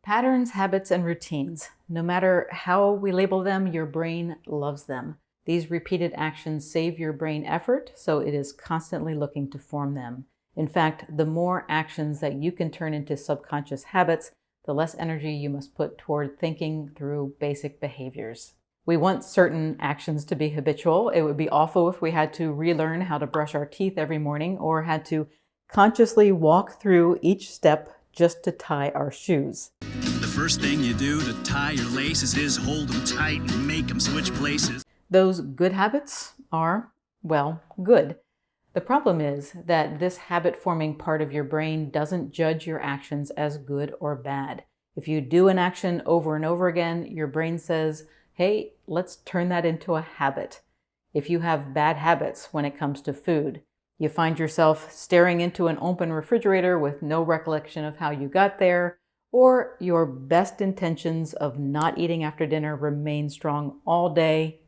Patterns, habits, and routines. No matter how we label them, your brain loves them. These repeated actions save your brain effort, so it is constantly looking to form them. In fact, the more actions that you can turn into subconscious habits, the less energy you must put toward thinking through basic behaviors. We want certain actions to be habitual. It would be awful if we had to relearn how to brush our teeth every morning or had to consciously walk through each step just to tie our shoes. The first thing you do to tie your laces is hold them tight and make them switch places. Those good habits are, well, good. The problem is that this habit-forming part of your brain doesn't judge your actions as good or bad. If you do an action over and over again, your brain says, hey, let's turn that into a habit. If you have bad habits when it comes to food, you find yourself staring into an open refrigerator with no recollection of how you got there, or your best intentions of not eating after dinner remain strong all day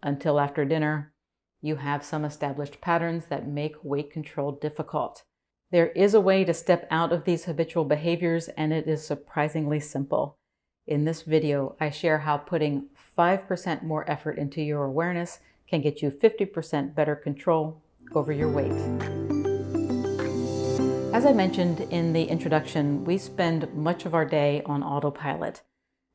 until after dinner. You have some established patterns that make weight control difficult. There is a way to step out of these habitual behaviors, and it is surprisingly simple. In this video, I share how putting 5% more effort into your awareness can get you 50% better control over your weight. As I mentioned in the introduction, we spend much of our day on autopilot.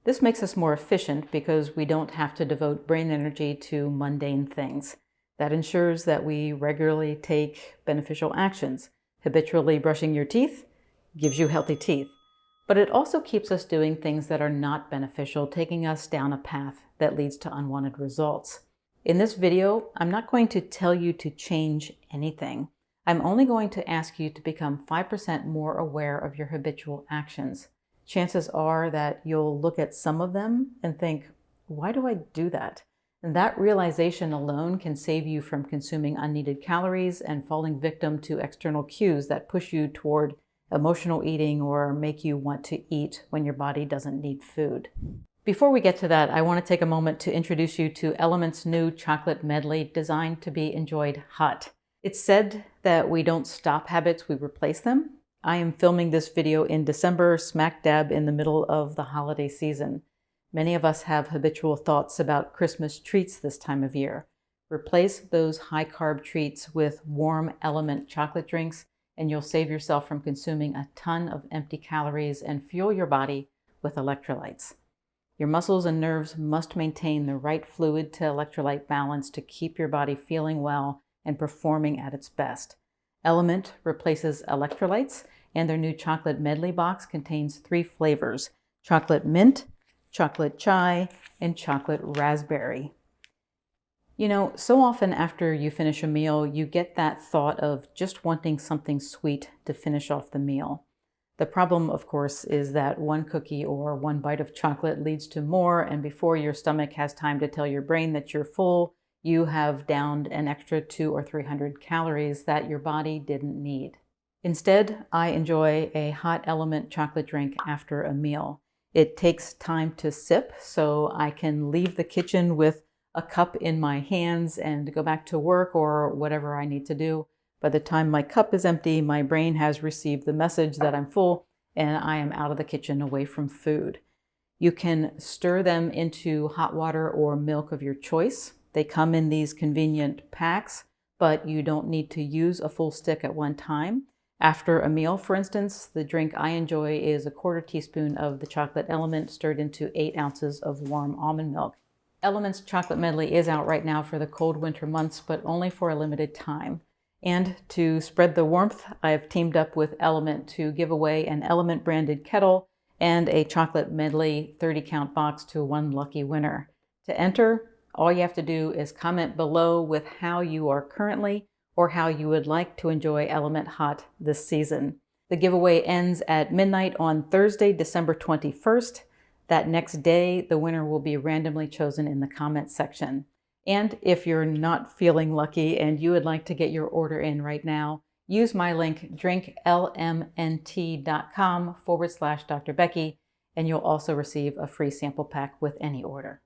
This makes us more efficient because we don't have to devote brain energy to mundane things. That ensures that we regularly take beneficial actions. Habitually brushing your teeth gives you healthy teeth. But it also keeps us doing things that are not beneficial, taking us down a path that leads to unwanted results. In this video, I'm not going to tell you to change anything. I'm only going to ask you to become 5% more aware of your habitual actions. Chances are that you'll look at some of them and think, why do I do that? And that realization alone can save you from consuming unneeded calories and falling victim to external cues that push you toward emotional eating or make you want to eat when your body doesn't need food. Before we get to that, I want to take a moment to introduce you to LMNT's new chocolate medley designed to be enjoyed hot. It's said that we don't stop habits, we replace them. I am filming this video in December, smack dab in the middle of the holiday season. Many of us have habitual thoughts about Christmas treats this time of year. Replace those high-carb treats with warm LMNT chocolate drinks, and you'll save yourself from consuming a ton of empty calories and fuel your body with electrolytes. Your muscles and nerves must maintain the right fluid to electrolyte balance to keep your body feeling well and performing at its best. LMNT replaces electrolytes, and their new chocolate medley box contains 3 flavors: chocolate mint, chocolate chai, and chocolate raspberry. You know, so often after you finish a meal, you get that thought of just wanting something sweet to finish off the meal. The problem, of course, is that one cookie or one bite of chocolate leads to more, and before your stomach has time to tell your brain that you're full, you have downed an extra 200 or 300 calories that your body didn't need. Instead, I enjoy a hot LMNT chocolate drink after a meal. It takes time to sip, so I can leave the kitchen with a cup in my hands and go back to work or whatever I need to do. By the time my cup is empty, my brain has received the message that I'm full and I am out of the kitchen away from food. You can stir them into hot water or milk of your choice. They come in these convenient packs, but you don't need to use a full stick at one time. After a meal, for instance, the drink I enjoy is a 1/4 teaspoon of the chocolate LMNT stirred into 8 ounces of warm almond milk. LMNT's chocolate medley is out right now for the cold winter months, but only for a limited time. And to spread the warmth, I've teamed up with LMNT to give away an LMNT-branded kettle and a chocolate medley 30-count box to one lucky winner. To enter, all you have to do is comment below with how you are currently or how you would like to enjoy LMNT hot this season. The giveaway ends at midnight on Thursday, December 21st. That next day, the winner will be randomly chosen in the comments section. And if you're not feeling lucky and you would like to get your order in right now, use my link drinklmnt.com/Dr. Becky, and you'll also receive a free sample pack with any order.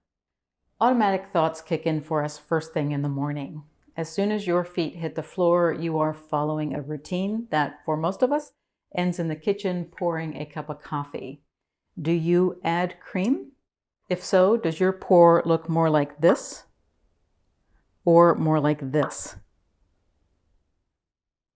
Automatic thoughts kick in for us first thing in the morning. As soon as your feet hit the floor, you are following a routine that, for most of us, ends in the kitchen pouring a cup of coffee. Do you add cream? If so, does your pour look more like this or more like this?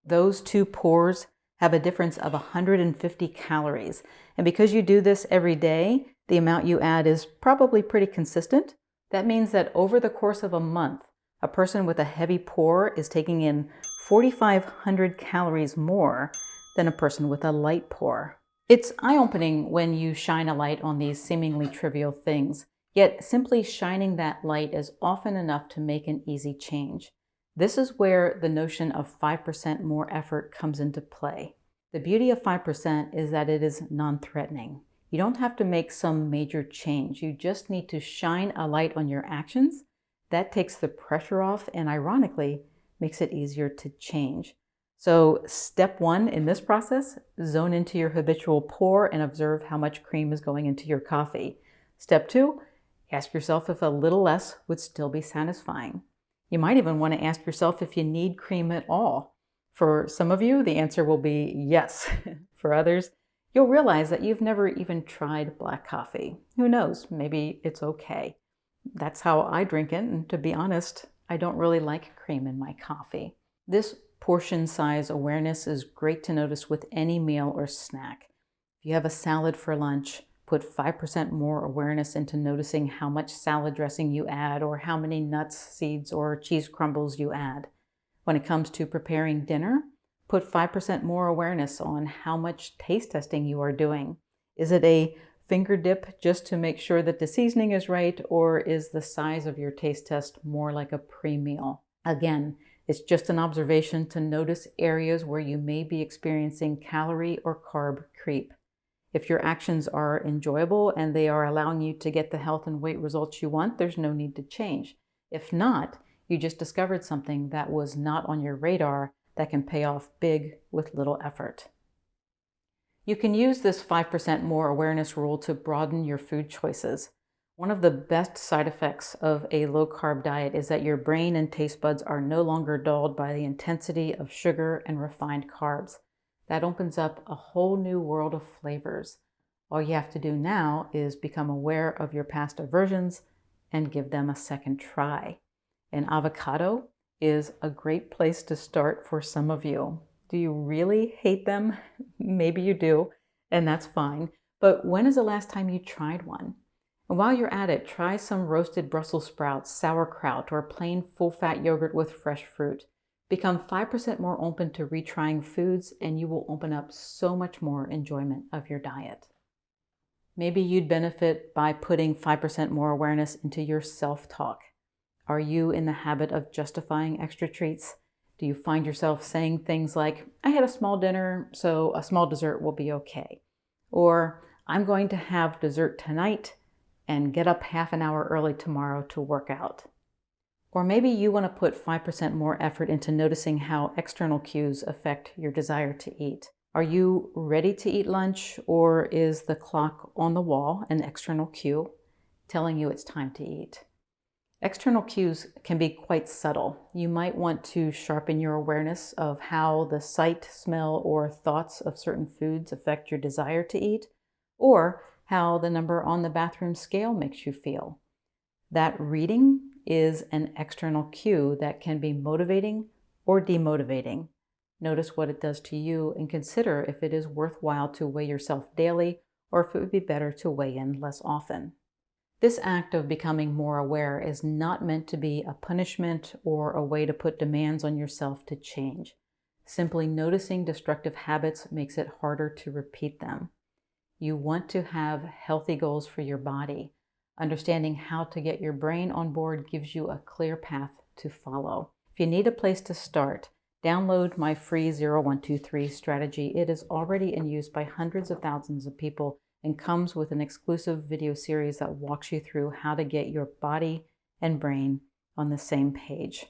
Those two pours have a difference of 150 calories. And because you do this every day, the amount you add is probably pretty consistent. That means that over the course of a month, a person with a heavy pour is taking in 4,500 calories more than a person with a light pour. It's eye-opening when you shine a light on these seemingly trivial things, yet simply shining that light is often enough to make an easy change. This is where the notion of 5% more effort comes into play. The beauty of 5% is that it is non-threatening. You don't have to make some major change. You just need to shine a light on your actions. That takes the pressure off and, ironically, makes it easier to change. So step 1 in this process, zone into your habitual pour and observe how much cream is going into your coffee. Step 2, ask yourself if a little less would still be satisfying. You might even want to ask yourself if you need cream at all. For some of you, the answer will be yes. For others, you'll realize that you've never even tried black coffee. Who knows, maybe it's okay. That's how I drink it, and to be honest, I don't really like cream in my coffee. This portion size awareness is great to notice with any meal or snack. If you have a salad for lunch, put 5% more awareness into noticing how much salad dressing you add or how many nuts, seeds, or cheese crumbles you add. When it comes to preparing dinner, put 5% more awareness on how much taste testing you are doing. Is it a finger dip just to make sure that the seasoning is right, or is the size of your taste test more like a pre-meal? Again, it's just an observation to notice areas where you may be experiencing calorie or carb creep. If your actions are enjoyable and they are allowing you to get the health and weight results you want, there's no need to change. If not, you just discovered something that was not on your radar that can pay off big with little effort. You can use this 5% more awareness rule to broaden your food choices. One of the best side effects of a low-carb diet is that your brain and taste buds are no longer dulled by the intensity of sugar and refined carbs. That opens up a whole new world of flavors. All you have to do now is become aware of your past aversions and give them a second try. An avocado is a great place to start for some of you. Do you really hate them? Maybe you do, and that's fine. But when is the last time you tried one? And while you're at it, try some roasted Brussels sprouts, sauerkraut, or plain full-fat yogurt with fresh fruit. Become 5% more open to retrying foods, and you will open up so much more enjoyment of your diet. Maybe you'd benefit by putting 5% more awareness into your self-talk. Are you in the habit of justifying extra treats? Do you find yourself saying things like, I had a small dinner, so a small dessert will be okay? Or, I'm going to have dessert tonight and get up half an hour early tomorrow to work out. Or maybe you want to put 5% more effort into noticing how external cues affect your desire to eat. Are you ready to eat lunch, or is the clock on the wall an external cue telling you it's time to eat? External cues can be quite subtle. You might want to sharpen your awareness of how the sight, smell, or thoughts of certain foods affect your desire to eat, or how the number on the bathroom scale makes you feel. That reading is an external cue that can be motivating or demotivating. Notice what it does to you and consider if it is worthwhile to weigh yourself daily or if it would be better to weigh in less often. This act of becoming more aware is not meant to be a punishment or a way to put demands on yourself to change. Simply noticing destructive habits makes it harder to repeat them. You want to have healthy goals for your body. Understanding how to get your brain on board gives you a clear path to follow. If you need a place to start, download my free 0123 strategy. It is already in use by hundreds of thousands of people and comes with an exclusive video series that walks you through how to get your body and brain on the same page.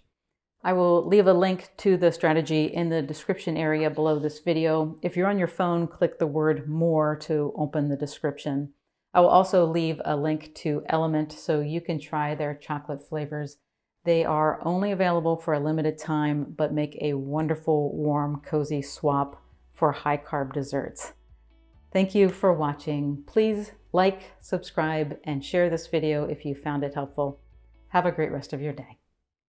I will leave a link to the strategy in the description area below this video. If you're on your phone, click the word more to open the description. I will also leave a link to LMNT so you can try their chocolate flavors. They are only available for a limited time, but make a wonderful, warm, cozy swap for high-carb desserts. Thank you for watching. Please like, subscribe, and share this video if you found it helpful. Have a great rest of your day.